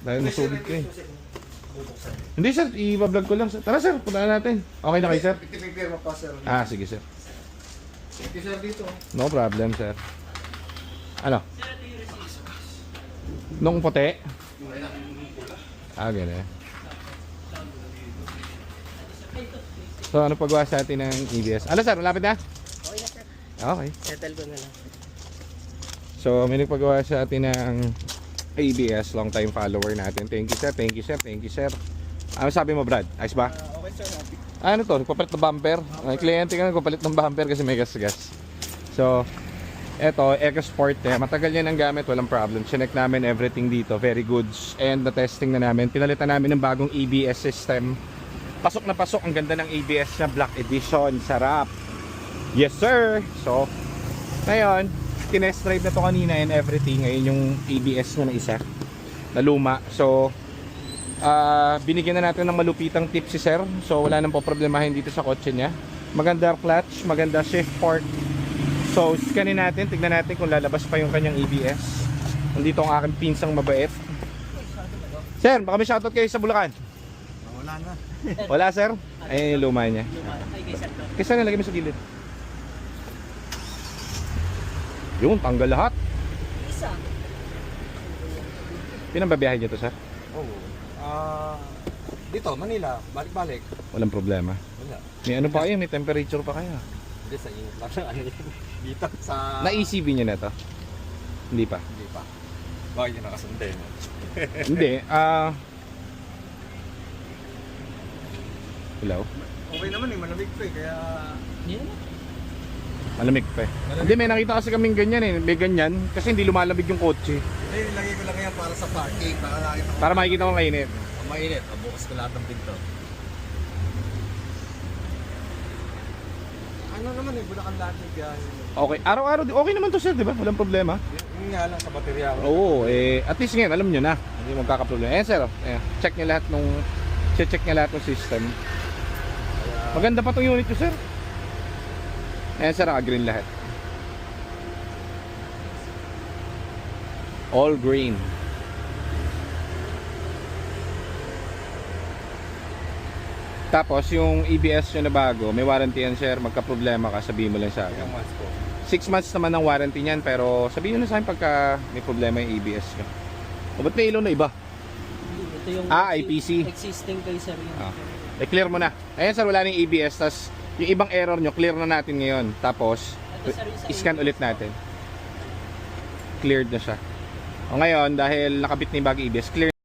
Dahil nasulit ko eh. Hindi sir, i-vlog ko lang sir. Tara sir, puntaan natin. Okay na kayo sir? Pipipirma pa sir. Ah, sige sir. Thank you sir dito. No problem sir. Ano? Nung puti? Ah, gano'n. So ano pagawa sa atin ng EBS? Ano sir, malapit na? Okay na sir. Okay. Settle ko na lang. So may nagpagawa sa atin ng ABS, long time follower natin. Thank you sir, thank you sir, thank you sir. Ano sabi mo Brad? Ayos ba? Okay sir. Ano to? Nagpapalit ng bumper? May kliyente ka nagpapalit ng bumper kasi may gas-gas. So, eto, EcoSport eh. Matagal yan ang gamit, walang problem. Chinek namin everything dito, very goods. And na-testing na namin. Pinalitan namin ng bagong ABS system. Pasok na pasok, ang ganda ng ABS na Black Edition. Sarap. Yes sir! So, ngayon, tinest drive na to kanina and everything. Ngayon yung ABS na isa na luma. So, binigyan na natin ng malupitang tip si sir. So wala nang poproblemahin dito sa kotse niya. Maganda clutch, maganda shift fork. So scanin natin, tignan natin kung lalabas pa yung kanyang ABS. Nandito ang aking pinsang mabait. Sir, baka may shoutout kayo sa Bulacan. Wala na. Wala sir? Ayun yung luma niya. Ay, kay sir to. Kaysa nalagay mo sa gilid. Yun, tanggal lahat. Isa. Pinambabiyahe niyo to sir? Oo. Dito, Manila, balik-balik. Walang problema. Wala. May ano pa kayo? May temperature pa kayo? Hindi sa init lang ano yun. Dito sa... Na-ECV niyo na to? Hindi pa. Hindi pa. Bakit yun nakasundin? Hindi. Hello? Okay naman eh, malamig pa eh, kaya... Hindi naman. Malamig pa eh. Hindi, may nakita kasi kaming ganyan eh. May ganyan. Kasi hindi lumalamig yung kotse. Hindi, nilagay ko lang yan para sa parking. Para nakita ko. Para makikita ko kainit. Ang mainit. Bukas ko lahat ng pinto. Ano naman eh, Bulacan lahat ng biyahe. Okay. Araw-araw, okay naman to sir, di ba? Walang problema. Yun nga lang sa baterya ko. Oo, at least ngayon, alam nyo na. Hindi magkakaproblema. Ayan sir, ayan. Check nyo lahat nung, check nyo lahat ng system. Maganda pa tong unit ko sir. Ayan sir, green lahat. All green. Tapos yung EBS nyo na bago, may warranty yan sir. Magka-problema ka, sabihin mo lang sa akin. 6 months naman ang warranty niyan, pero sabihin nyo na sa akin pagka may problema yung EBS nyo. O ba't may ilaw na iba? Ito yung IPC. existing kay sir yun. I-clear mo na. Ayan sir, wala na yung EBS. Tapos yung ibang error nyo, clear na natin ngayon. Tapos, Ito sir yung sa scan ulit natin. Cleared na siya. O ngayon, dahil nakabit na yung bagong EBS, clear